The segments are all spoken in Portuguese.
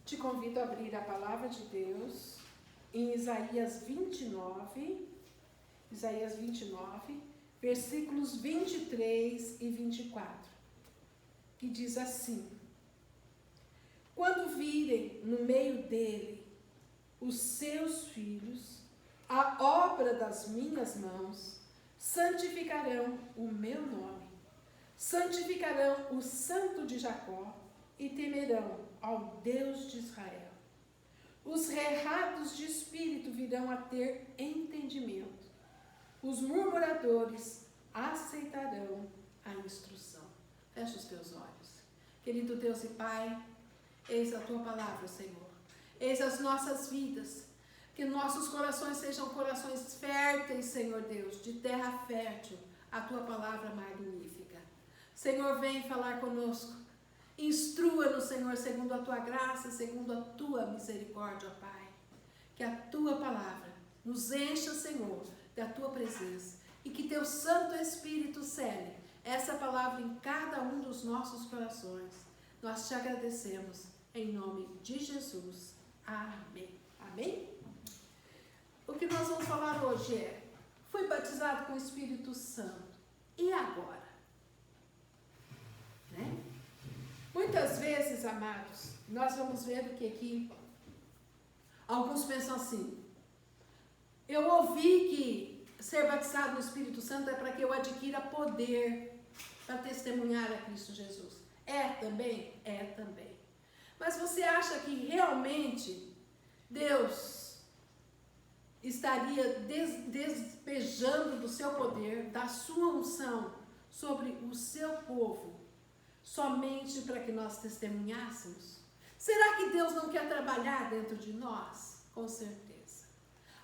Te convido a abrir a palavra de Deus em Isaías 29, versículos 23 e 24, que diz assim: quando virem no meio dele os seus filhos, a obra das minhas mãos, santificarão o meu nome, santificarão o Santo de Jacó e temerão ao Deus de Israel. Os errados de espírito virão a ter entendimento. Os murmuradores aceitarão a instrução. Fecha os teus olhos. Querido Deus e Pai, eis a Tua palavra, Senhor. Eis as nossas vidas. Que nossos corações sejam corações férteis, Senhor Deus, de terra fértil, a Tua palavra magnífica. Senhor, vem falar conosco. Instrua-nos, Senhor, segundo a Tua graça, segundo a Tua misericórdia, ó Pai. Que a Tua palavra nos encha, Senhor, da Tua presença. E que Teu Santo Espírito cele essa palavra em cada um dos nossos corações. Nós te agradecemos, em nome de Jesus. Amém. Amém? O que nós vamos falar hoje é: fui batizado com o Espírito Santo. E agora? Né? Muitas vezes, amados, nós vamos vendo que aqui alguns pensam assim: eu ouvi que ser batizado no Espírito Santo é para que eu adquira poder para testemunhar a Cristo Jesus. É também? É também. Mas você acha que realmente Deus estaria despejando do seu poder, da sua unção sobre o seu povo, somente para que nós testemunhássemos? Será que Deus não quer trabalhar dentro de nós? Com certeza.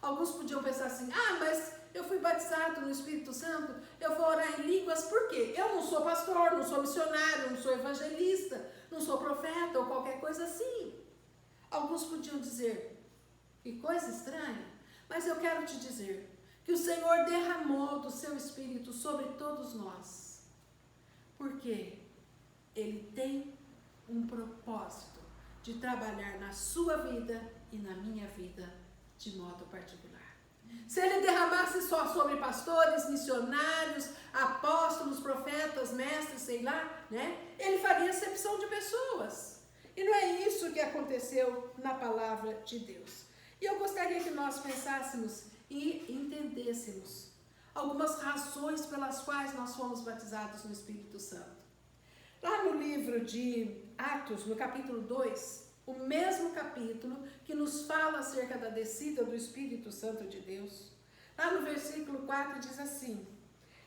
Alguns podiam pensar assim: mas eu fui batizado no Espírito Santo, eu vou orar em línguas, por quê? Eu não sou pastor, não sou missionário, não sou evangelista, não sou profeta ou qualquer coisa assim. Alguns podiam dizer: que coisa estranha. Mas eu quero te dizer que o Senhor derramou do seu Espírito sobre todos nós. Por quê? Ele tem um propósito de trabalhar na sua vida e na minha vida de modo particular. Se ele derramasse só sobre pastores, missionários, apóstolos, profetas, mestres, sei lá, né? Ele faria acepção de pessoas. E não é isso que aconteceu na palavra de Deus. E eu gostaria que nós pensássemos e entendêssemos algumas razões pelas quais nós fomos batizados no Espírito Santo. Lá no livro de Atos, no capítulo 2, o mesmo capítulo que nos fala acerca da descida do Espírito Santo de Deus, lá no versículo 4 diz assim: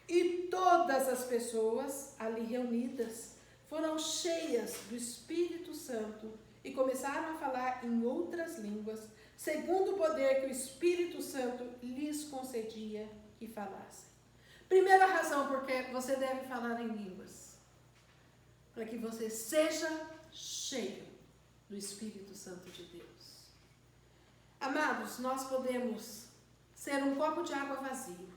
e todas as pessoas ali reunidas foram cheias do Espírito Santo e começaram a falar em outras línguas, segundo o poder que o Espírito Santo lhes concedia que falassem. Primeira razão por que você deve falar em línguas: para que você seja cheio do Espírito Santo de Deus. Amados, nós podemos ser um copo de água vazio,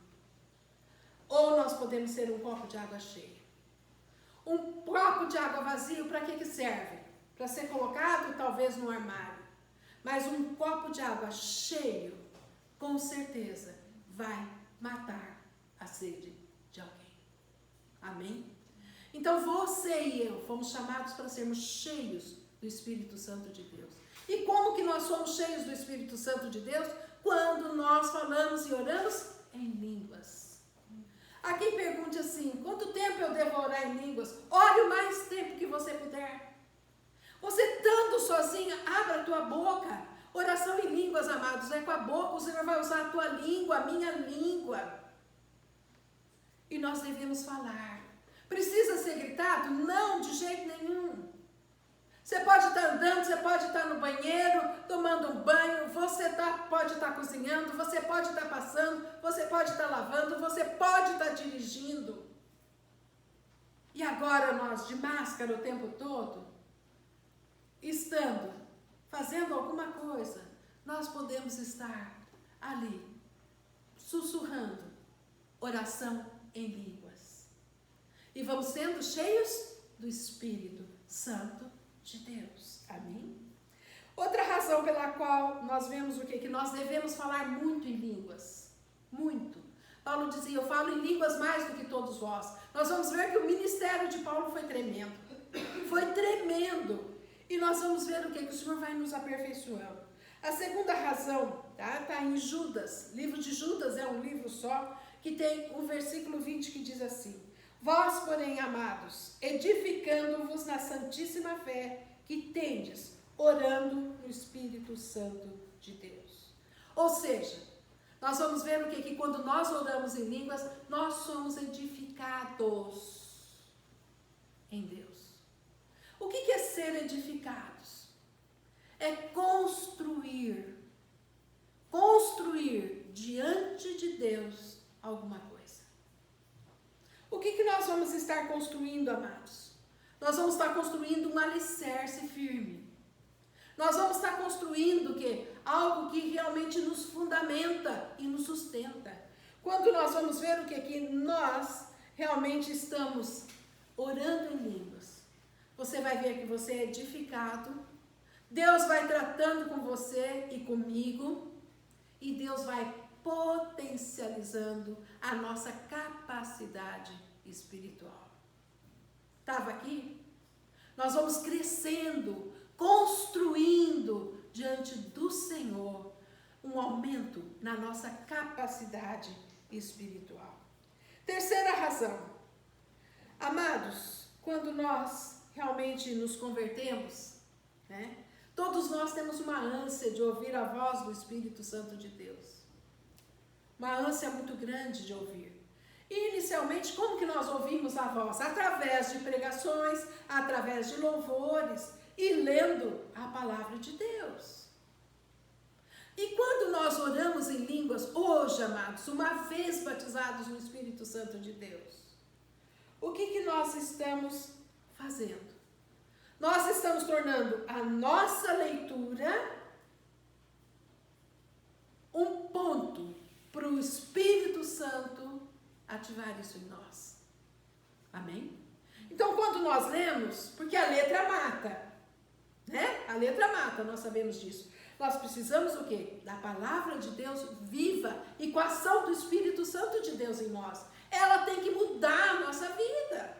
ou nós podemos ser um copo de água cheio. Um copo de água vazio, para que serve? Para ser colocado talvez no armário. Mas um copo de água cheio, com certeza, vai matar a sede de alguém. Amém? Então você e eu fomos chamados para sermos cheios do Espírito Santo de Deus. E como que nós somos cheios do Espírito Santo de Deus? Quando nós falamos e oramos em línguas. Há quem pergunte assim: quanto tempo eu devo orar em línguas? Ore o mais tempo que você puder. Você estando sozinha, abra a tua boca. Oração em línguas, amados, é com a boca. O Senhor vai usar a tua língua, a minha língua. E nós devemos falar. Precisa ser gritado? Não, de jeito nenhum. Você pode estar andando, você pode estar no banheiro, tomando um banho, você pode estar cozinhando, você pode estar passando, você pode estar lavando, você pode estar dirigindo. E agora nós, de máscara o tempo todo, estando, fazendo alguma coisa, nós podemos estar ali, sussurrando, oração em línguas. E vamos sendo cheios do Espírito Santo de Deus. Amém? razão pela qual nós vemos o quê? Que nós devemos falar muito em línguas. Muito. Paulo dizia, eu falo em línguas mais do que todos vós. Nós vamos ver que o ministério de Paulo foi tremendo. Foi tremendo. E nós vamos ver o quê? Que o Senhor vai nos aperfeiçoando. A segunda razão, tá em Judas. O livro de Judas é um livro só, que tem o versículo 20 que diz assim: vós, porém, amados, edificando-vos na santíssima fé que tendes, orando no Espírito Santo de Deus. Ou seja, nós vamos ver o quê? Que quando nós oramos em línguas, nós somos edificados em Deus. O que é ser edificados? É construir diante de Deus alguma coisa. O que nós vamos estar construindo, amados? Nós vamos estar construindo um alicerce firme. Nós vamos estar construindo o quê? Algo que realmente nos fundamenta e nos sustenta. Quando nós vamos ver o quê? Que nós realmente estamos orando em línguas, você vai ver que você é edificado, Deus vai tratando com você e comigo, e Deus vai potencializando a nossa capacidade espiritual. Estava aqui? Nós vamos crescendo, construindo diante do Senhor um aumento na nossa capacidade espiritual. Terceira razão. Amados, quando nós realmente nos convertemos, todos nós temos uma ânsia de ouvir a voz do Espírito Santo de Deus. Uma ânsia muito grande de ouvir. E inicialmente, como que nós ouvimos a voz? Através de pregações, através de louvores e lendo a palavra de Deus. E quando nós oramos em línguas, hoje, amados, uma vez batizados no Espírito Santo de Deus, o que nós estamos fazendo? Nós estamos tornando a nossa leitura um ponto para o Espírito Santo ativar isso em nós. Amém? Então, quando nós lemos, porque a letra mata, A letra mata, nós sabemos disso. Nós precisamos o quê? Da palavra de Deus viva e com a ação do Espírito Santo de Deus em nós. Ela tem que mudar a nossa vida.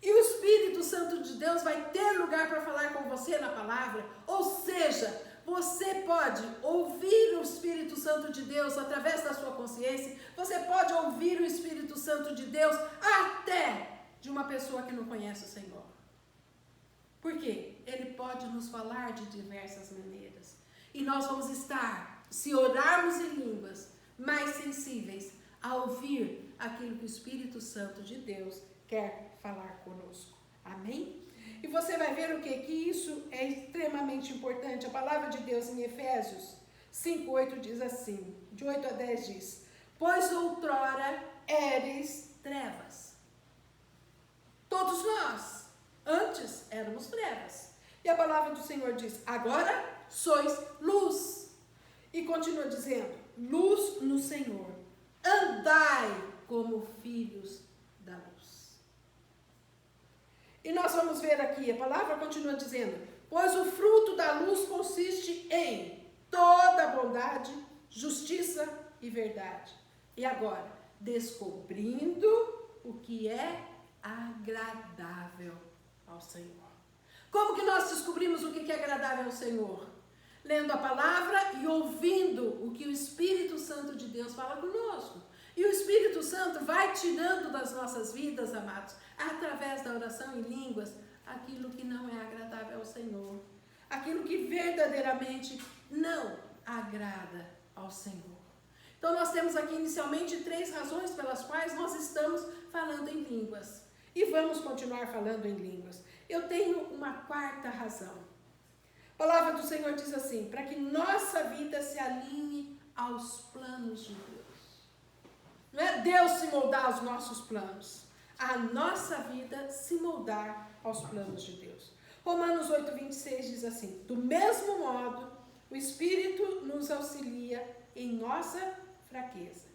E o Espírito Santo de Deus vai ter lugar para falar com você na palavra. Ou seja, você pode ouvir o Espírito Santo de Deus através da sua consciência. Você pode ouvir o Espírito Santo de Deus até de uma pessoa que não conhece o Senhor. Por quê? Ele pode nos falar de diversas maneiras. E nós vamos estar, se orarmos em línguas, mais sensíveis a ouvir aquilo que o Espírito Santo de Deus quer falar conosco. Amém? E você vai ver o quê? Que isso é extremamente importante. A palavra de Deus em Efésios 5:8 diz assim, de 8 a 10 diz: pois outrora éreis trevas. Todos nós, antes éramos trevas. E a palavra do Senhor diz, agora sois luz. E continua dizendo, luz no Senhor. Andai como filhos da luz. E nós vamos ver aqui, a palavra continua dizendo, pois o fruto da luz consiste em toda bondade, justiça e verdade. E agora, descobrindo o que é agradável ao Senhor. Como que nós descobrimos o que é agradável ao Senhor? Lendo a palavra e ouvindo o que o Espírito Santo de Deus fala conosco. E o Espírito Santo vai tirando das nossas vidas, amados, através da oração em línguas, aquilo que não é agradável ao Senhor. Aquilo que verdadeiramente não agrada ao Senhor. Então nós temos aqui inicialmente 3 razões pelas quais nós estamos falando em línguas. E vamos continuar falando em línguas. Eu tenho uma 4ª razão. A palavra do Senhor diz assim, para que nossa vida se alinhe aos planos de Deus. Não é Deus se moldar aos nossos planos. A nossa vida se moldar aos planos de Deus. Romanos 8:26 diz assim, do mesmo modo, o Espírito nos auxilia em nossa fraqueza.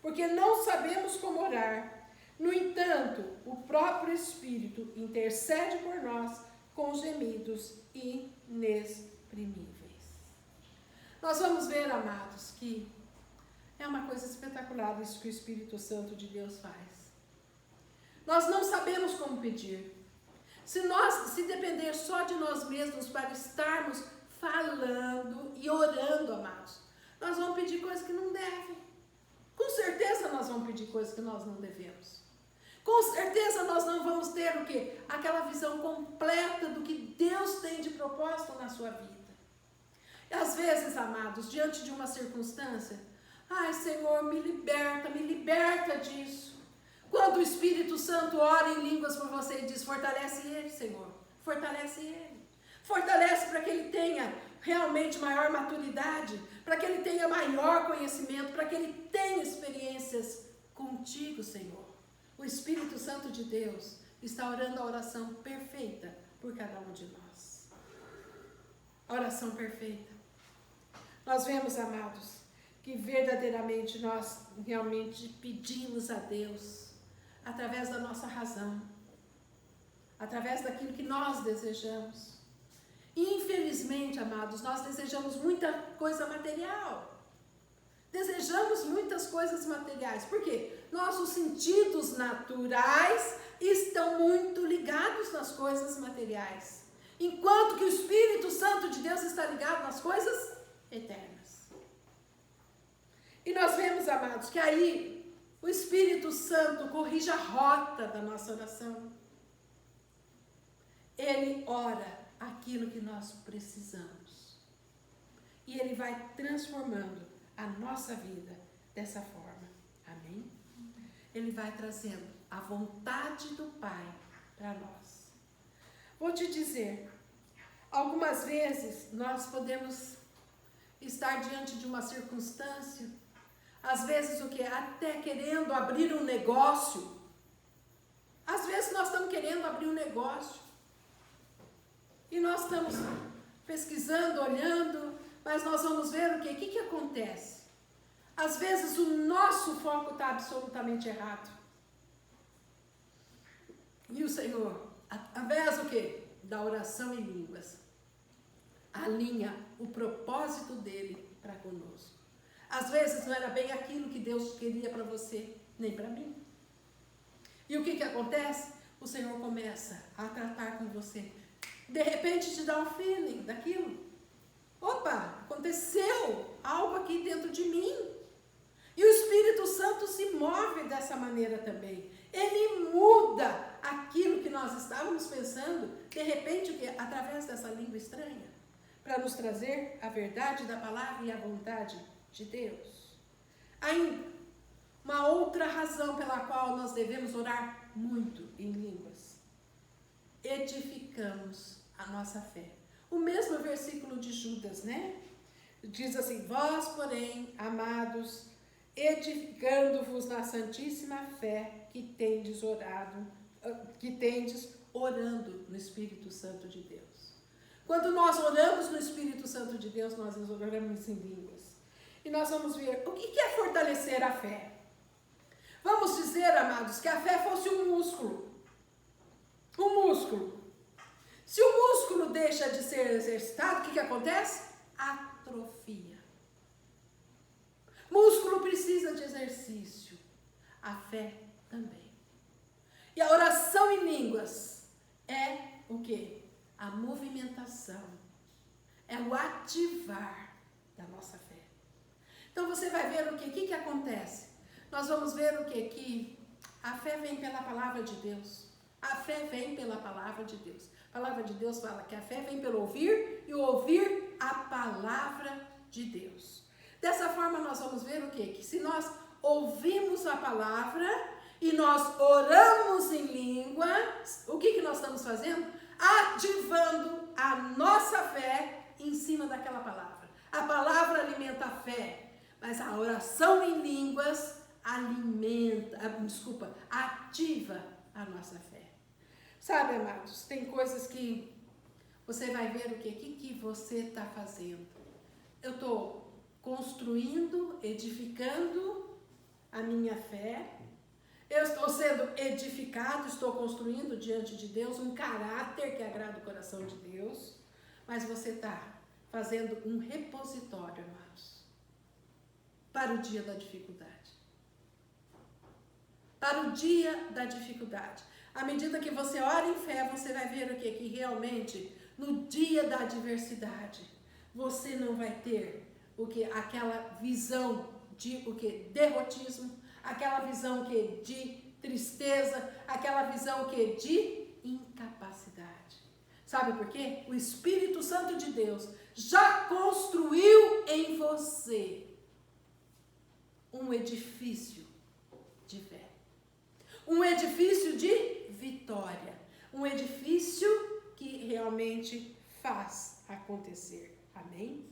Porque não sabemos como orar. No entanto, o próprio Espírito intercede por nós com gemidos inexprimíveis. Nós vamos ver, amados, que é uma coisa espetacular isso que o Espírito Santo de Deus faz. Nós não sabemos como pedir. Se depender só de nós mesmos para estarmos falando e orando, amados, nós vamos pedir coisas que não devem. Com certeza nós vamos pedir coisas que nós não devemos. Com certeza nós não vamos ter o quê? Aquela visão completa do que Deus tem de propósito na sua vida. E às vezes, amados, diante de uma circunstância, ai, Senhor, me liberta disso. Quando o Espírito Santo ora em línguas por você e diz, fortalece ele, Senhor, fortalece ele. Fortalece para que ele tenha realmente maior maturidade, para que ele tenha maior conhecimento, para que ele tenha experiências contigo, Senhor. O Espírito Santo de Deus está orando a oração perfeita por cada um de nós. A oração perfeita. Nós vemos, amados, que verdadeiramente nós realmente pedimos a Deus através da nossa razão, através daquilo que nós desejamos. E, infelizmente, amados, nós desejamos muita coisa material. Desejamos muitas coisas materiais. Por quê? Nossos sentidos naturais estão muito ligados nas coisas materiais, enquanto que o Espírito Santo de Deus está ligado nas coisas eternas. E nós vemos, amados, que aí o Espírito Santo corrige a rota da nossa oração. Ele ora aquilo que nós precisamos. E ele vai transformando a nossa vida dessa forma. Amém? Ele vai trazendo a vontade do Pai para nós. Vou te dizer, algumas vezes nós podemos estar diante de uma circunstância, às vezes o que? Até querendo abrir um negócio. Às vezes nós estamos querendo abrir um negócio. E nós estamos pesquisando, olhando, mas nós vamos ver o quê? O que acontece? Às vezes o nosso foco está absolutamente errado. E o Senhor, através do quê? Da oração em línguas, alinha o propósito dele para conosco. Às vezes não era bem aquilo que Deus queria para você, nem para mim. E o que acontece? O Senhor começa a tratar com você. De repente te dá um feeling daquilo. Opa, aconteceu algo aqui dentro de mim. E o Espírito Santo se move dessa maneira também. Ele muda aquilo que nós estávamos pensando, de repente, através dessa língua estranha, para nos trazer a verdade da palavra e a vontade de Deus. Ainda, uma outra razão pela qual nós devemos orar muito em línguas. Edificamos a nossa fé. O mesmo versículo de Judas, né? Diz assim, vós, porém, amados, edificando-vos na santíssima fé que tendes orando no Espírito Santo de Deus. Quando nós oramos no Espírito Santo de Deus, nós oramos em línguas. E nós vamos ver o que é fortalecer a fé. Vamos dizer, amados, que a fé fosse um músculo. Um músculo. Se o músculo deixa de ser exercitado, o que acontece? Atrofia. Músculo precisa de exercício. A fé também. E a oração em línguas é o quê? A movimentação. É o ativar da nossa fé. Então você vai ver o quê? O que acontece? Nós vamos ver o quê? Que a fé vem pela palavra de Deus. A fé vem pela palavra de Deus. A palavra de Deus fala que a fé vem pelo ouvir e o ouvir a palavra de Deus. Dessa forma nós vamos ver o quê? Que se nós ouvimos a palavra e nós oramos em língua, o que nós estamos fazendo? Ativando a nossa fé em cima daquela palavra. A palavra alimenta a fé, mas a oração em línguas ativa a nossa fé. Sabe, amados, tem coisas que você vai ver o quê? O que você está fazendo. Eu estou construindo, edificando a minha fé. Eu estou sendo edificado, estou construindo diante de Deus um caráter que agrada o coração de Deus. Mas você está fazendo um repositório, amados, para o dia da dificuldade. Para o dia da dificuldade. À medida que você ora em fé, você vai ver o quê? Que realmente, no dia da adversidade, você não vai ter o que? Aquela visão de o que? Derrotismo, aquela visão que? De tristeza, aquela visão que? De incapacidade. Sabe por quê? O Espírito Santo de Deus já construiu em você um edifício de fé. Um edifício de vitória. Um edifício que realmente faz acontecer. Amém?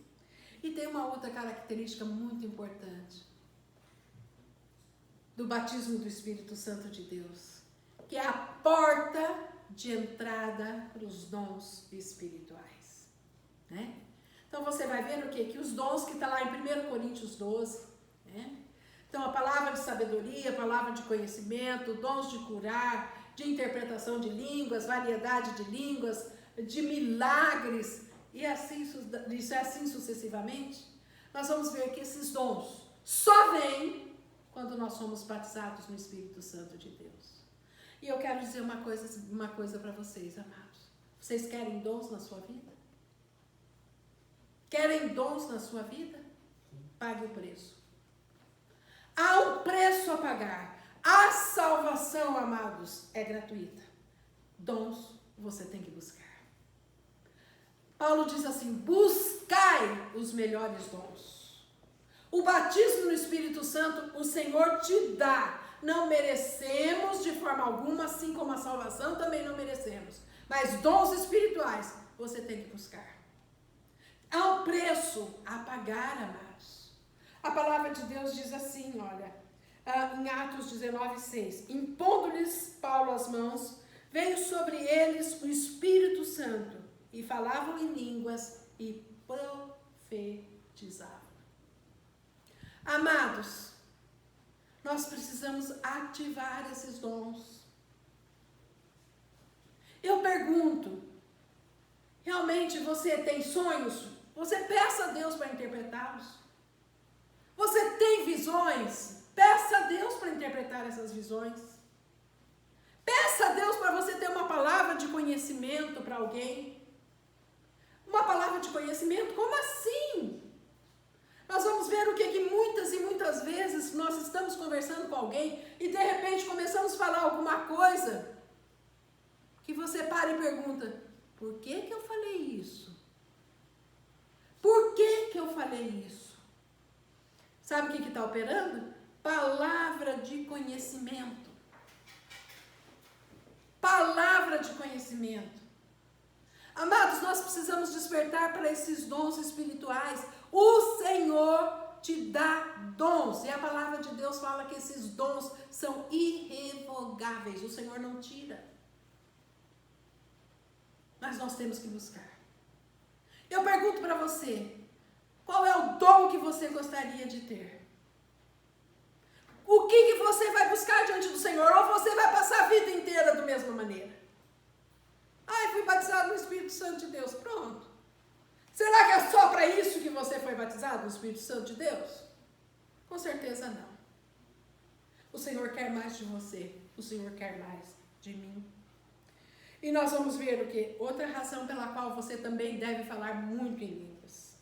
E tem uma outra característica muito importante do batismo do Espírito Santo de Deus, que é a porta de entrada para os dons espirituais. Né? Então você vai ver o quê? Que os dons que está lá em 1 Coríntios 12, né? Então, a palavra de sabedoria, a palavra de conhecimento, dons de curar, de interpretação de línguas, variedade de línguas, de milagres, e assim sucessivamente, nós vamos ver que esses dons só vêm quando nós somos batizados no Espírito Santo de Deus. E eu quero dizer uma coisa para vocês, amados. Vocês querem dons na sua vida? Querem dons na sua vida? Pague o preço. Há um preço a pagar. A salvação, amados, é gratuita. Dons você tem que buscar. Paulo diz assim: buscai os melhores dons. O batismo no Espírito Santo, o Senhor te dá. Não merecemos de forma alguma, assim como a salvação também não merecemos. Mas dons espirituais você tem que buscar. Há um preço a pagar, amados. A palavra de Deus diz assim, olha, em Atos 19:6, impondo-lhes Paulo as mãos, veio sobre eles o Espírito Santo, e falavam em línguas e profetizavam. Amados, nós precisamos ativar esses dons. Eu pergunto, realmente você tem sonhos? Você peça a Deus para interpretá-los. Você tem visões? Peça a Deus para interpretar essas visões. Peça a Deus para você ter uma palavra de conhecimento para alguém. Uma palavra de conhecimento? Como assim? Nós vamos ver o que muitas e muitas vezes nós estamos conversando com alguém e de repente começamos a falar alguma coisa que você para e pergunta: por que eu falei isso? Por que eu falei isso? Sabe o que está operando? Palavra de conhecimento. Palavra de conhecimento. Amados, nós precisamos despertar para esses dons espirituais. O Senhor te dá dons. E a palavra de Deus fala que esses dons são irrevogáveis. O Senhor não tira. Mas nós temos que buscar. Eu pergunto para você, qual é o dom que você gostaria de ter? O que você vai buscar diante do Senhor? Ou você vai passar a vida inteira da mesma maneira? Fui batizado no Espírito Santo de Deus. Pronto. Será que é só para isso que você foi batizado no Espírito Santo de Deus? Com certeza não. O Senhor quer mais de você. O Senhor quer mais de mim. E nós vamos ver o quê? Outra razão pela qual você também deve falar muito em línguas.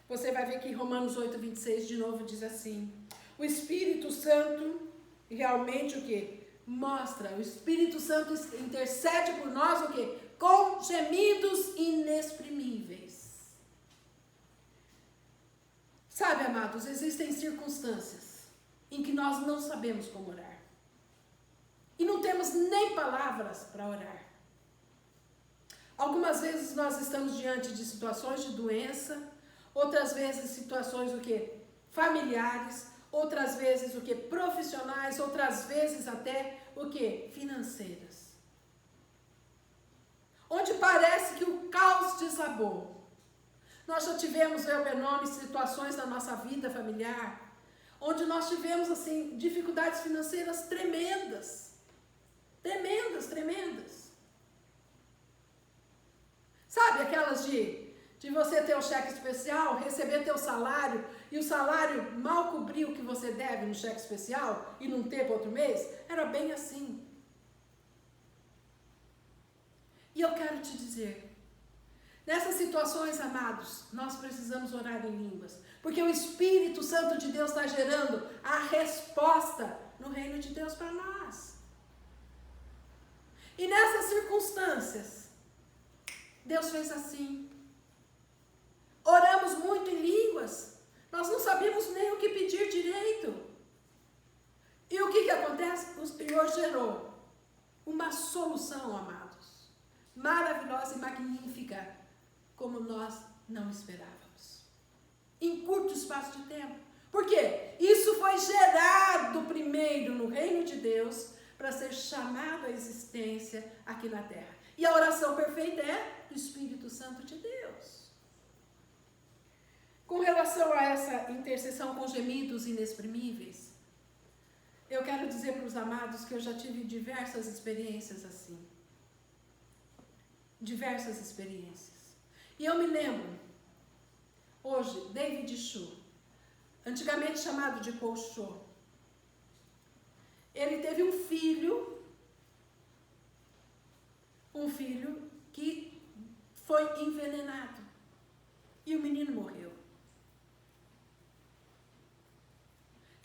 Você vai ver que Romanos 8:26 de novo diz assim: o Espírito Santo realmente o quê? Mostra, o Espírito Santo intercede por nós o quê? Com gemidos inexprimíveis. Sabe, amados, existem circunstâncias em que nós não sabemos como orar. E não temos nem palavras para orar. Algumas vezes nós estamos diante de situações de doença, outras vezes situações o quê? Familiares, outras vezes o quê? Profissionais, outras vezes até o quê? Financeiras. Onde parece que o caos desabou. Nós já tivemos, eu e nome, situações na nossa vida familiar, onde nós tivemos assim dificuldades financeiras tremendas. Tremendas. Sabe, aquelas de de você ter um cheque especial, receber teu salário, e o salário mal cobrir o que você deve no cheque especial e não ter para outro mês, era bem assim. E eu quero te dizer, nessas situações, amados, nós precisamos orar em línguas, porque o Espírito Santo de Deus está gerando a resposta no reino de Deus para nós. E nessas circunstâncias, Deus fez assim. Oramos muito em línguas, nós não sabíamos nem o que pedir direito. E o que acontece? O Senhor gerou uma solução, amados, maravilhosa e magnífica, como nós não esperávamos, em curto espaço de tempo. Por quê? Isso foi gerado primeiro no reino de Deus, para ser chamado à existência aqui na terra. E a oração perfeita é do Espírito Santo de Deus. Com relação a essa intercessão com gemidos inexprimíveis, eu quero dizer para os amados que eu já tive diversas experiências assim. Diversas experiências. E eu me lembro, hoje, David Chu, antigamente chamado de Paul Cho, ele teve um filho que foi envenenado. E o menino morreu.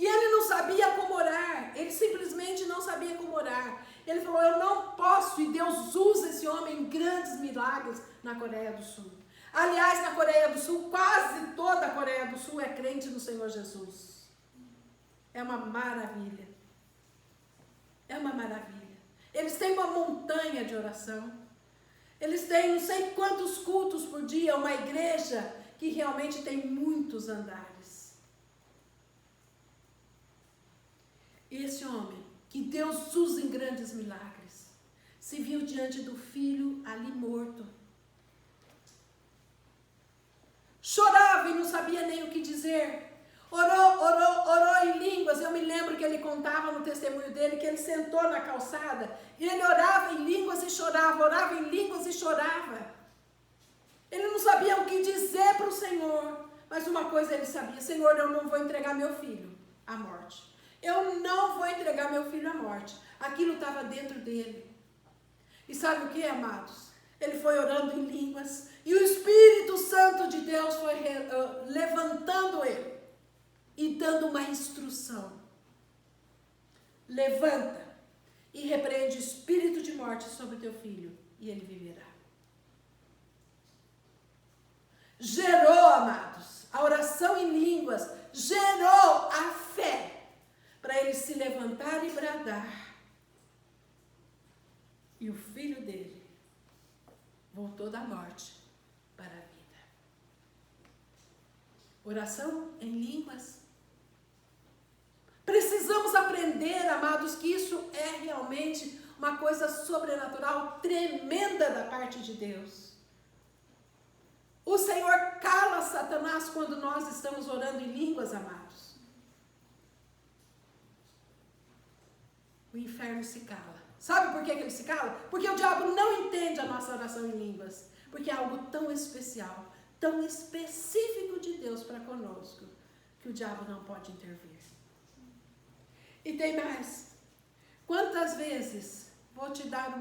E ele não sabia como orar, ele simplesmente não sabia como orar. Ele falou, eu não posso, e Deus usa esse homem em grandes milagres na Coreia do Sul. Aliás, na Coreia do Sul, quase toda a Coreia do Sul é crente no Senhor Jesus. É uma maravilha. É uma maravilha. Eles têm uma montanha de oração. Eles têm não sei quantos cultos por dia, uma igreja que realmente tem muitos andares. E esse homem, que Deus usa em grandes milagres, se viu diante do filho ali morto. Chorava e não sabia nem o que dizer. Orou em línguas. Eu me lembro que ele contava no testemunho dele que ele sentou na calçada e ele orava em línguas e chorava, orava em línguas e chorava. Ele não sabia o que dizer para o Senhor, mas uma coisa ele sabia: Senhor, eu não vou entregar meu filho à morte. Eu não vou entregar meu filho à morte. Aquilo estava dentro dele. E sabe o que, amados? Ele foi orando em línguas e o Espírito Santo de Deus foi levantando ele e dando uma instrução. Levanta e repreende o espírito de morte sobre teu filho e ele viverá. Gerou, amados, a oração em línguas gerou a fé para ele se levantar e bradar. E o filho dele voltou da morte para a vida. Oração em línguas. Precisamos aprender, amados, que isso é realmente uma coisa sobrenatural, tremenda da parte de Deus. O Senhor cala Satanás quando nós estamos orando em línguas, amados. O inferno se cala. Sabe por que ele se cala? Porque o diabo não entende a nossa oração em línguas. Porque é algo tão especial, tão específico de Deus para conosco, que o diabo não pode intervir. E tem mais. Quantas vezes, vou te dar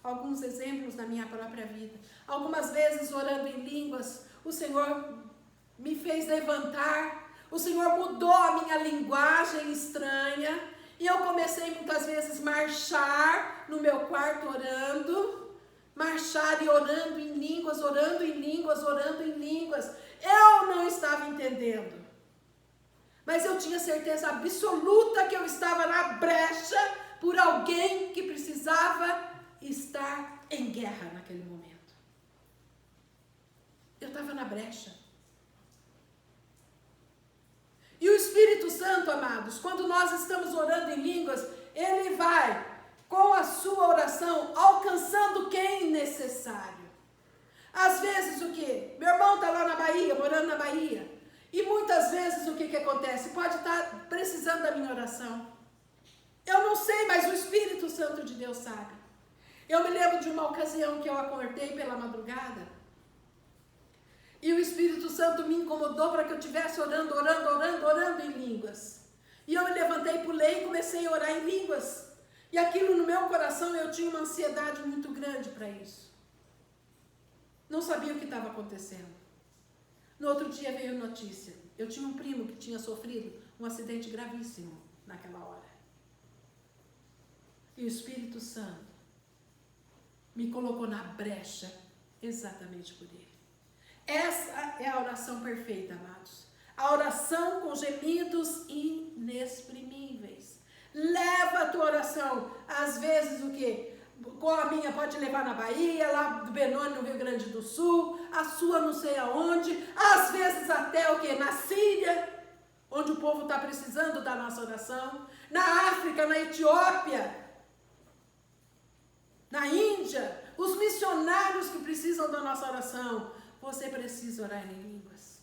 alguns exemplos da minha própria vida. Algumas vezes, orando em línguas, o Senhor me fez levantar, o Senhor mudou a minha linguagem estranha, e eu comecei muitas vezes marchar no meu quarto orando, marchar e orando em línguas, orando em línguas, orando em línguas. Eu não estava entendendo. Mas eu tinha certeza absoluta que eu estava na brecha por alguém que precisava estar em guerra naquele momento. Eu estava na brecha. E o Espírito Santo, amados, quando nós estamos orando em línguas, ele vai, com a sua oração, alcançando quem necessário. Às vezes o quê? Meu irmão está lá na Bahia, morando na Bahia. E muitas vezes o que acontece? Pode estar precisando da minha oração. Eu não sei, mas o Espírito Santo de Deus sabe. Eu me lembro de uma ocasião que eu acordei pela madrugada. E o Espírito Santo me incomodou para que eu estivesse orando em línguas. E eu me levantei, pulei e comecei a orar em línguas. E aquilo no meu coração, eu tinha uma ansiedade muito grande para isso. Não sabia o que estava acontecendo. No outro dia veio notícia. Eu tinha um primo que tinha sofrido um acidente gravíssimo naquela hora. E o Espírito Santo me colocou na brecha exatamente por ele. Essa é a oração perfeita, amados. A oração com gemidos inexprimíveis. Leva a tua oração, às vezes o quê? Com a minha pode levar na Bahia, lá do Benoni, no Rio Grande do Sul, a sua não sei aonde, às vezes até o quê? Na Síria, onde o povo está precisando da nossa oração, na África, na Etiópia, na Índia, os missionários que precisam da nossa oração. Você precisa orar em línguas.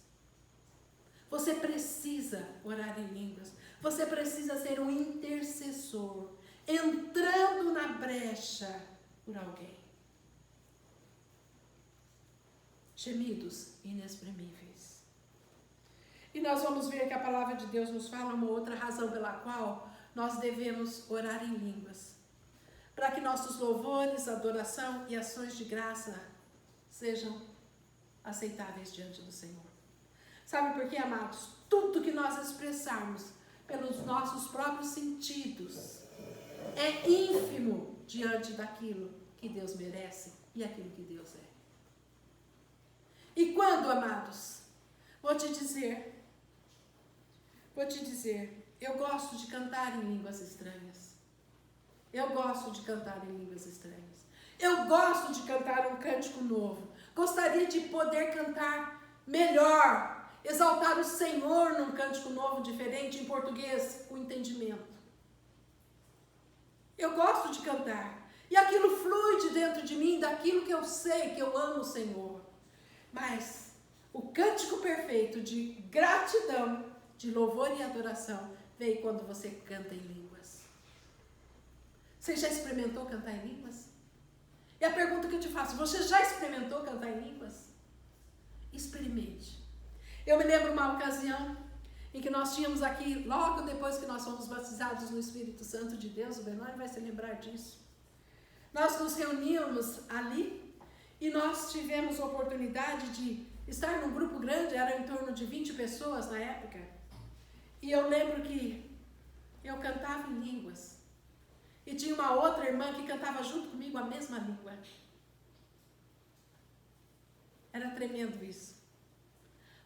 Você precisa orar em línguas. Você precisa ser um intercessor, entrando na brecha por alguém. Gemidos inexprimíveis. E nós vamos ver que a palavra de Deus nos fala uma outra razão pela qual nós devemos orar em línguas. Para que nossos louvores, adoração e ações de graça sejam aceitáveis diante do Senhor. Sabe por quê, amados? Tudo que nós expressarmos pelos nossos próprios sentidos é ínfimo diante daquilo que Deus merece e aquilo que Deus é. E quando, amados, vou te dizer, eu gosto de cantar em línguas estranhas. Eu gosto de cantar em línguas estranhas. Eu gosto de cantar um cântico novo. Gostaria de poder cantar melhor, exaltar o Senhor num cântico novo, diferente, em português, com entendimento. Eu gosto de cantar. E aquilo flui de dentro de mim, daquilo que eu sei, que eu amo o Senhor. Mas o cântico perfeito de gratidão, de louvor e adoração, vem quando você canta em línguas. Você já experimentou cantar em línguas? E a pergunta que eu te faço, você já experimentou cantar em línguas? Experimente. Eu me lembro uma ocasião em que nós tínhamos aqui, logo depois que nós fomos batizados no Espírito Santo de Deus, o Benoni vai se lembrar disso. Nós nos reuníamos ali e nós tivemos a oportunidade de estar num grupo grande, era em torno de 20 pessoas na época. E eu lembro que eu cantava em línguas. E tinha uma outra irmã que cantava junto comigo a mesma língua. Era tremendo isso.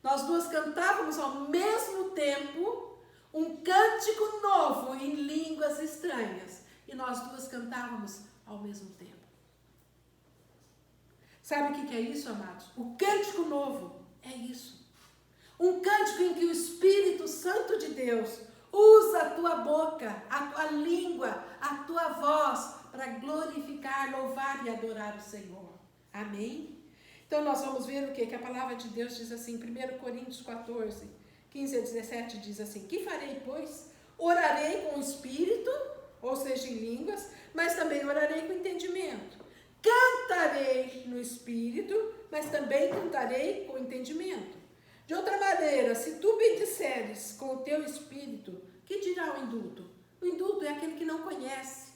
Nós duas cantávamos ao mesmo tempo um cântico novo em línguas estranhas. E nós duas cantávamos ao mesmo tempo. Sabe o que é isso, amados? O cântico novo é isso. Um cântico em que o Espírito Santo de Deus usa a tua boca, a tua língua, a tua voz para glorificar, louvar e adorar o Senhor. Amém? Então nós vamos ver o quê? Que a palavra de Deus diz assim, 1 Coríntios 14, 15 a 17 diz assim: que farei, pois? Orarei com o Espírito, ou seja, em línguas, mas também orarei com entendimento. Cantarei no Espírito, mas também cantarei com entendimento. De outra maneira, se tu bendisseres com o teu espírito, que dirá o indulto? O indulto é aquele que não conhece,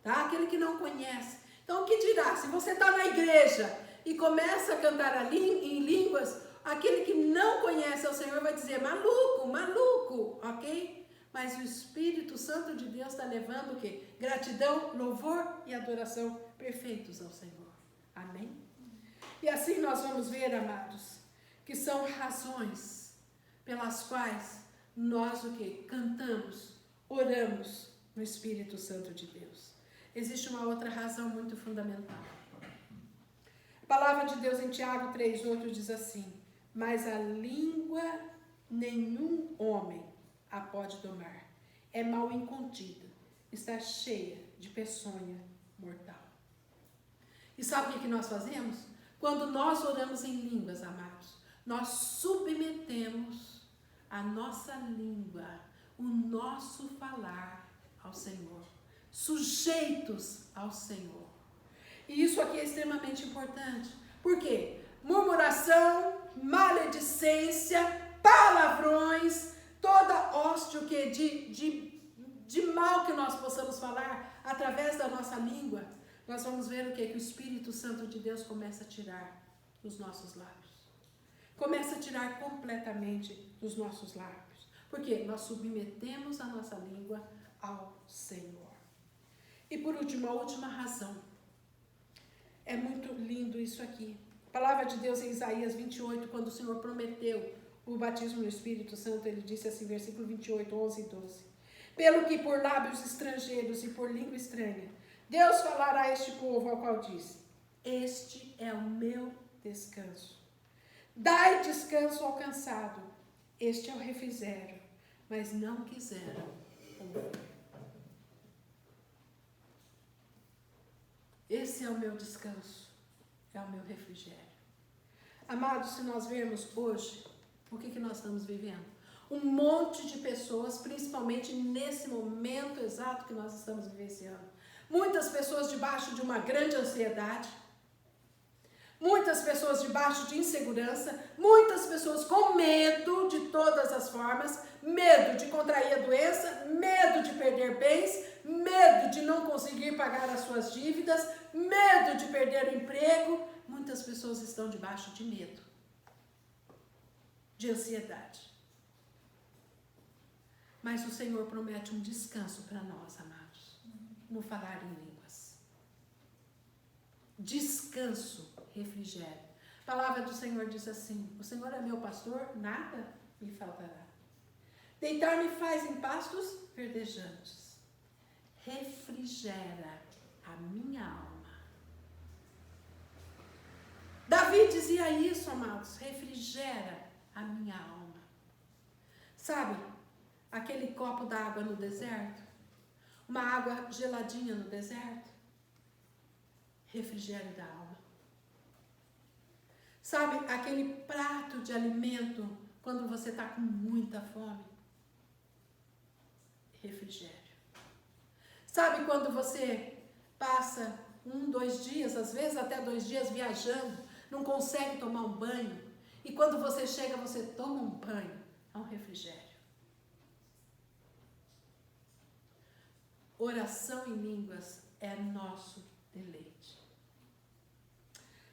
tá? Aquele que não conhece. Então, o que dirá? Se você está na igreja e começa a cantar em línguas, aquele que não conhece ao Senhor vai dizer, maluco, ok? Mas o Espírito Santo de Deus está levando o quê? Gratidão, louvor e adoração perfeitos ao Senhor. Amém? E assim nós vamos ver, amados, que são razões pelas quais nós o quê? Cantamos, oramos no Espírito Santo de Deus. Existe uma outra razão muito fundamental. A palavra de Deus em Tiago 3:8 diz assim: mas a língua nenhum homem a pode domar, é mal incontida, está cheia de peçonha mortal. E sabe o que nós fazemos? Quando nós oramos em línguas, amados, nós submetemos a nossa língua, o nosso falar ao Senhor, sujeitos ao Senhor. E isso aqui é extremamente importante. Por quê? Murmuração, maledicência, palavrões, toda hoste o que de mal que nós possamos falar através da nossa língua, nós vamos ver o que o Espírito Santo de Deus começa a tirar dos nossos lábios. Começa a tirar completamente dos nossos lábios. Porque nós submetemos a nossa língua ao Senhor. E por último, a última razão. É muito lindo isso aqui. A palavra de Deus em Isaías 28, quando o Senhor prometeu o batismo no Espírito Santo, ele disse assim, versículo 28, 11 e 12. Pelo que por lábios estrangeiros e por língua estranha, Deus falará a este povo, ao qual disse, este é o meu descanso. Dai descanso ao cansado, este é o refrigério, mas não quiseram ouvir. Esse é o meu descanso, é o meu refrigério. Amados, se nós vermos hoje, o que nós estamos vivendo? Um monte de pessoas, principalmente nesse momento exato que nós estamos vivenciando. Muitas pessoas debaixo de uma grande ansiedade, muitas pessoas debaixo de insegurança, muitas pessoas com medo de todas as formas, medo de contrair a doença, medo de perder bens, medo de não conseguir pagar as suas dívidas, medo de perder o emprego. Muitas pessoas estão debaixo de medo, de ansiedade. Mas o Senhor promete um descanso para nós, amados, no falar em línguas. Descanso, refrigério. A palavra do Senhor diz assim, o Senhor é meu pastor, nada me faltará. Deitar-me faz em pastos verdejantes. Refrigera a minha alma. Davi dizia isso, amados, refrigera a minha alma. Sabe, aquele copo d'água no deserto, uma água geladinha no deserto, refrigério da alma. Sabe, aquele prato de alimento, quando você está com muita fome, refrigério. Sabe quando você passa 1, 2 dias, às vezes até 2 dias viajando, não consegue tomar um banho, e quando você chega, você toma um banho, é um refrigério. Oração em línguas é nosso deleite.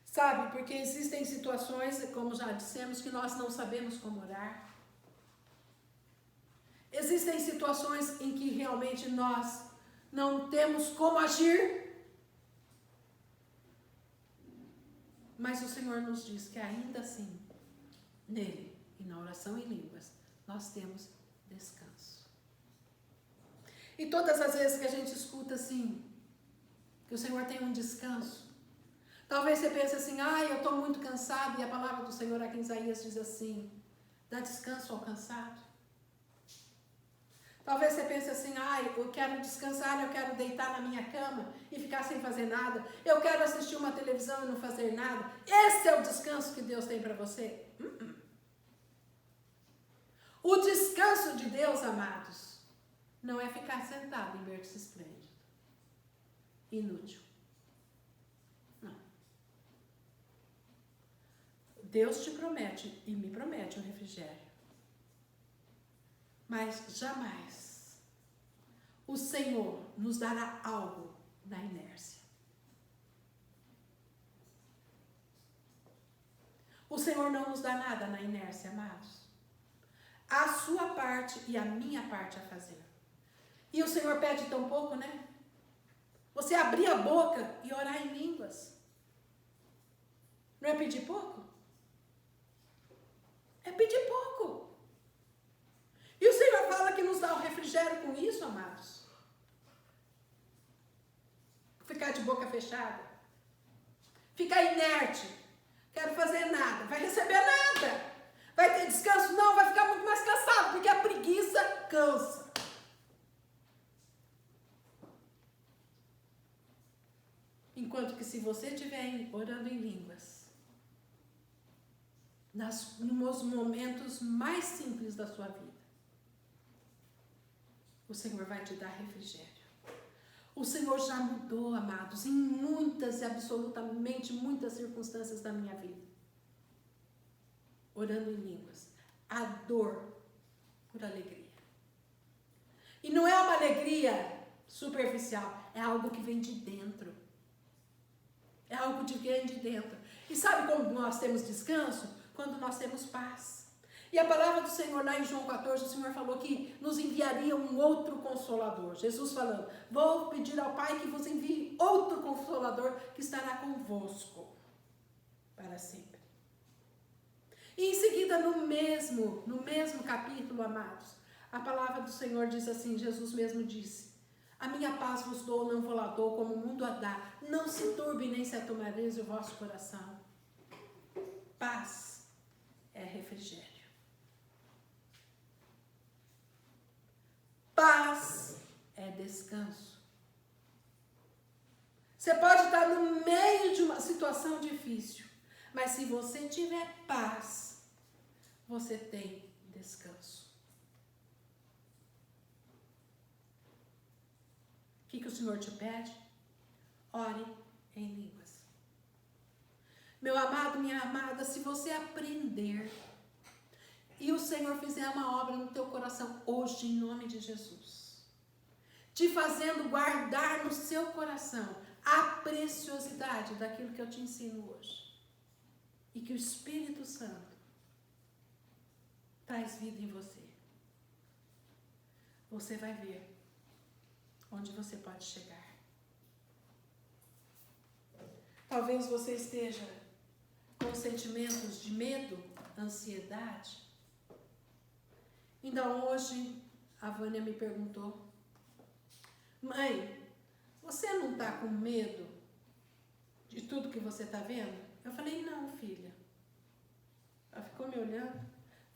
Sabe, porque existem situações, como já dissemos, que nós não sabemos como orar. Existem situações em que realmente nós não temos como agir. Mas o Senhor nos diz que ainda assim, nele e na oração em línguas, nós temos descanso. E todas as vezes que a gente escuta assim, que o Senhor tem um descanso, talvez você pense assim, eu estou muito cansado, e a palavra do Senhor aqui em Isaías diz assim, dá descanso ao cansado. Talvez você pense assim, eu quero descansar, eu quero deitar na minha cama e ficar sem fazer nada. Eu quero assistir uma televisão e não fazer nada. Esse é o descanso que Deus tem para você? O descanso de Deus, amados, não é ficar sentado em berço esplêndido. Inútil. Não. Deus te promete e me promete um refrigério. Mas jamais o Senhor nos dará algo na inércia. O Senhor não nos dá nada na inércia, amados. A sua parte e a minha parte a fazer. E o Senhor pede tão pouco, né? Você abrir a boca e orar em línguas. Não é pedir pouco? É pedir pouco. E o Senhor fala que nos dá o refrigério com isso, amados. Ficar de boca fechada. Ficar inerte. Quero fazer nada. Vai receber nada. Vai ter descanso? Não, vai ficar muito mais cansado, porque a preguiça cansa. Enquanto que se você estiver orando em línguas, nos momentos mais simples da sua vida, o Senhor vai te dar refrigério. O Senhor já mudou, amados, em muitas e absolutamente muitas circunstâncias da minha vida. orando em línguas, a dor por alegria. E não é uma alegria superficial, é algo que vem de dentro. É algo que vem de dentro. E sabe como nós temos descanso? Quando nós temos paz. E a palavra do Senhor lá em João 14, o Senhor falou que nos enviaria um outro Consolador. Jesus falando, vou pedir ao Pai que vos envie outro Consolador que estará convosco para sempre. E em seguida, no mesmo capítulo, amados, a palavra do Senhor diz assim, Jesus mesmo disse, a minha paz vos dou, não vou lá dou, como o mundo a dá. Não se turbe nem se atomareis o vosso coração. Paz é refrigério. Paz é descanso. Você pode estar no meio de uma situação difícil, mas se você tiver paz, você tem descanso. O que o Senhor te pede? Ore em línguas. Meu amado, minha amada, se você aprender e o Senhor fizer uma obra no teu coração hoje, em nome de Jesus, te fazendo guardar no seu coração a preciosidade daquilo que eu te ensino hoje, e que o Espírito Santo traz vida em você, você vai ver onde você pode chegar. Talvez você esteja com sentimentos de medo, ansiedade. Então hoje a Vânia me perguntou, mãe, você não está com medo de tudo que você está vendo? Eu falei, não, filha. Ela ficou me olhando.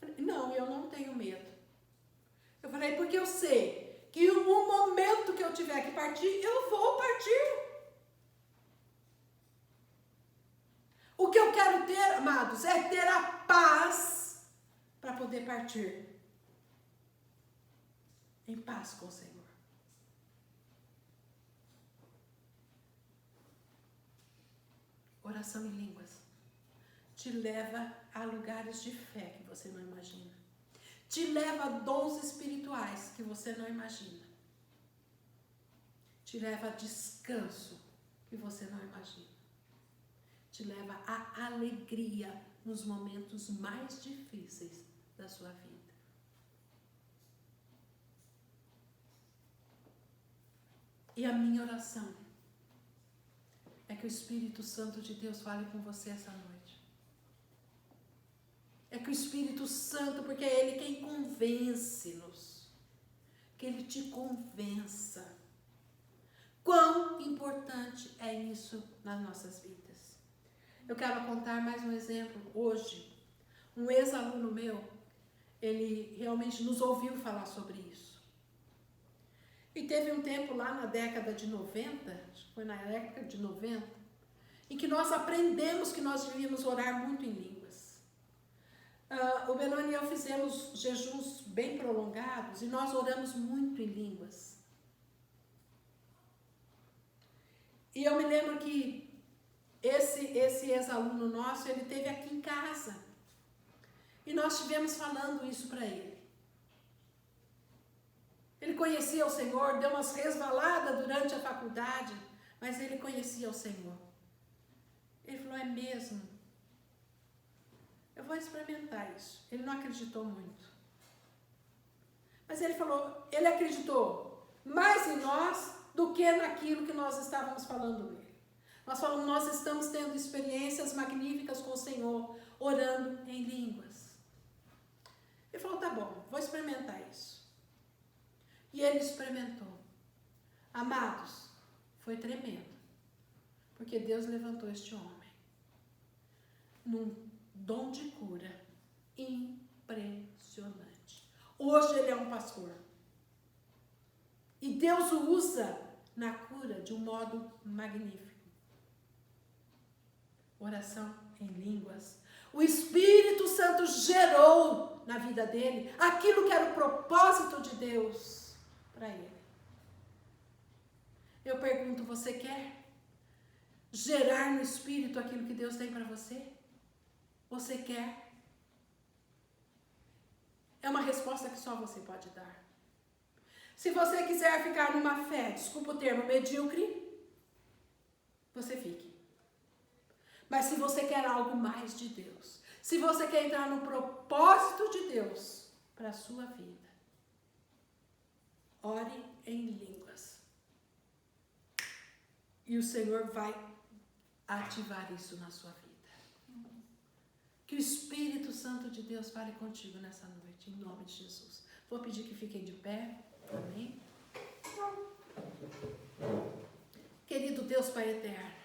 Eu falei, não, eu não tenho medo. Eu falei, porque eu sei que no momento que eu tiver que partir, eu vou partir. O que eu quero ter, amados, é ter a paz para poder partir em paz com o Senhor. Oração em línguas te leva a lugares de fé que você não imagina. Te leva a dons espirituais que você não imagina. Te leva a descanso que você não imagina. Te leva a alegria nos momentos mais difíceis da sua vida. E a minha oração é que o Espírito Santo de Deus fale com você essa noite. É que o Espírito Santo, porque é Ele quem convence-nos, que Ele te convença. Quão importante é isso nas nossas vidas. Eu quero contar mais um exemplo. Hoje, um ex-aluno meu, ele realmente nos ouviu falar sobre isso. E teve um tempo lá na década de 90, acho que foi na década de 90, em que nós aprendemos que nós devíamos orar muito em línguas. O Benoni e eu fizemos jejuns bem prolongados e nós oramos muito em línguas. E eu me lembro que esse ex-aluno nosso, ele esteve aqui em casa. E nós estivemos falando isso para ele. Ele conhecia o Senhor, deu umas resvaladas durante a faculdade, mas ele conhecia o Senhor. Ele falou, é mesmo? Eu vou experimentar isso. Ele não acreditou muito. Mas ele falou, ele acreditou mais em nós do que naquilo que nós estávamos falando nele. Nós falamos, nós estamos tendo experiências magníficas com o Senhor, orando em línguas. Ele falou, tá bom, vou experimentar isso. E ele experimentou. Amados, foi tremendo. Porque Deus levantou este homem num dom de cura impressionante. Hoje ele é um pastor. E Deus o usa na cura de um modo magnífico. Oração em línguas. O Espírito Santo gerou na vida dele aquilo que era o propósito de Deus para ele. Eu pergunto, você quer gerar no Espírito aquilo que Deus tem para você? Você quer? é uma resposta que só você pode dar. Se você quiser ficar numa fé, desculpa o termo, medíocre, você fique. Mas se você quer algo mais de Deus, se você quer entrar no propósito de Deus para a sua vida, ore em línguas. E o Senhor vai ativar isso na sua vida. Que o Espírito Santo de Deus fale contigo nessa noite, em nome de Jesus. Vou pedir que fiquem de pé. Amém? Querido Deus Pai eterno,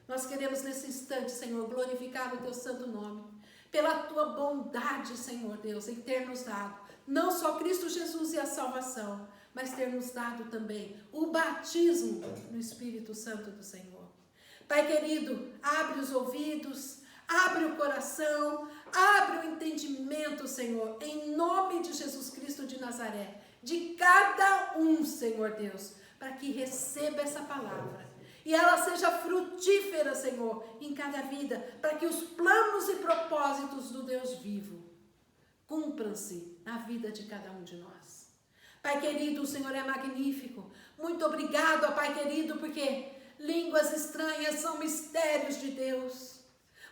nós queremos nesse instante, Senhor, glorificar o teu santo nome, pela tua bondade, Senhor Deus, em ter nos dado, não só Cristo Jesus e a salvação, mas ter nos dado também o batismo no Espírito Santo do Senhor. Pai querido, abre os ouvidos, abre o coração, abre o entendimento, Senhor, em nome de Jesus Cristo de Nazaré, de cada um, Senhor Deus, para que receba essa palavra e ela seja frutífera, Senhor, em cada vida, para que os planos e propósitos do Deus vivo cumpram-se na vida de cada um de nós. Pai querido, o Senhor é magnífico. Muito obrigado, ó Pai querido, porque línguas estranhas são mistérios de Deus.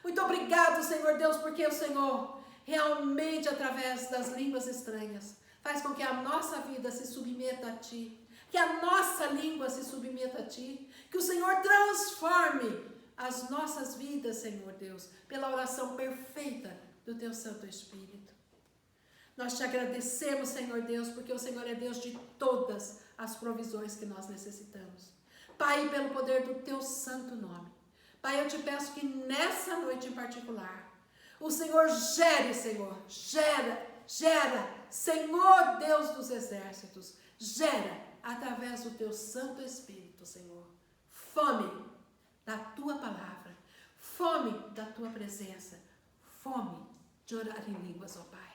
Muito obrigado, Senhor Deus, porque o Senhor realmente, através das línguas estranhas, faz com que a nossa vida se submeta a Ti, que a nossa língua se submeta a Ti, que o Senhor transforme as nossas vidas, Senhor Deus, pela oração perfeita do Teu Santo Espírito. Nós Te agradecemos, Senhor Deus, porque o Senhor é Deus de todas as provisões que nós necessitamos. Pai, pelo poder do Teu santo nome, Pai, eu Te peço que nessa noite em particular, o Senhor gere, Senhor, gera, Senhor Deus dos exércitos, gera através do Teu Santo Espírito, Senhor, fome da Tua palavra, fome da Tua presença, fome de orar em línguas, ó Pai.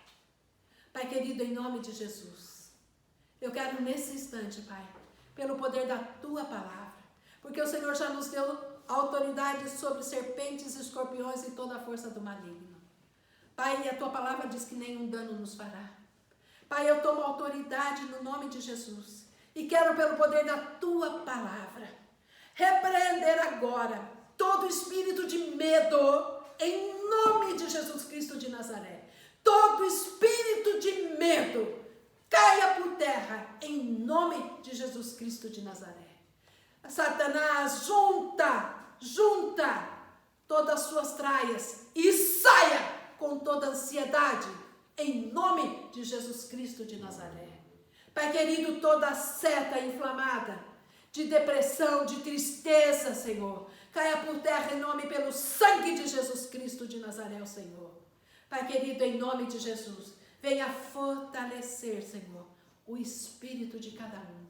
Pai querido, em nome de Jesus, eu quero nesse instante, Pai, pelo poder da Tua palavra, porque o Senhor já nos deu autoridade sobre serpentes, escorpiões e toda a força do maligno. Pai, a Tua palavra diz que nenhum dano nos fará. Pai, eu tomo autoridade no nome de Jesus e quero, pelo poder da Tua palavra, repreender agora todo espírito de medo, em nome de Jesus Cristo de Nazaré. Todo espírito de medo caia por terra, em nome de Jesus Cristo de Nazaré. Satanás, junta todas as suas traias e saia com toda ansiedade, em nome de Jesus Cristo de Nazaré. Pai querido, toda seta inflamada, de depressão, de tristeza, Senhor, caia por terra em nome pelo sangue de Jesus Cristo de Nazaré, o Senhor. Pai querido, em nome de Jesus, venha fortalecer, Senhor, o espírito de cada um,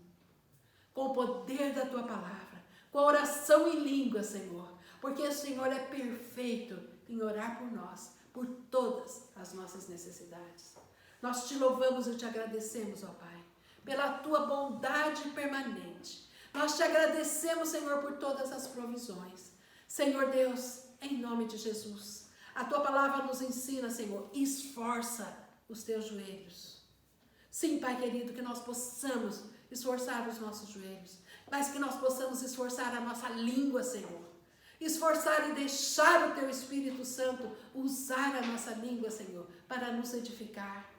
com o poder da Tua palavra, com a oração em língua, Senhor, porque o Senhor é perfeito em orar por nós, por todas as nossas necessidades. Nós Te louvamos e Te agradecemos, ó Pai, pela Tua bondade permanente. Nós Te agradecemos, Senhor, por todas as provisões. Senhor Deus, em nome de Jesus, a Tua palavra nos ensina, Senhor, esforça os Teus joelhos. Sim, Pai querido, que nós possamos esforçar os nossos joelhos, mas que nós possamos esforçar a nossa língua, Senhor. Esforçar e deixar o Teu Espírito Santo usar a nossa língua, Senhor, para nos edificar,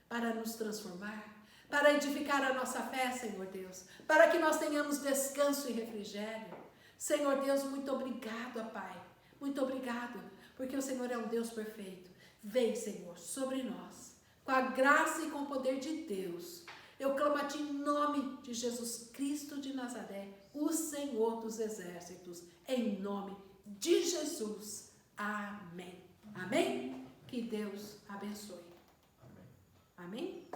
para nos transformar, para edificar a nossa fé, Senhor Deus, para que nós tenhamos descanso e refrigério. Senhor Deus, muito obrigado, Pai, muito obrigado, porque o Senhor é um Deus perfeito. Vem, Senhor, sobre nós, com a graça e com o poder de Deus. Eu clamo a Ti em nome de Jesus Cristo de Nazaré, o Senhor dos exércitos, em nome de Jesus. Amém. Amém? Que Deus abençoe. Amém?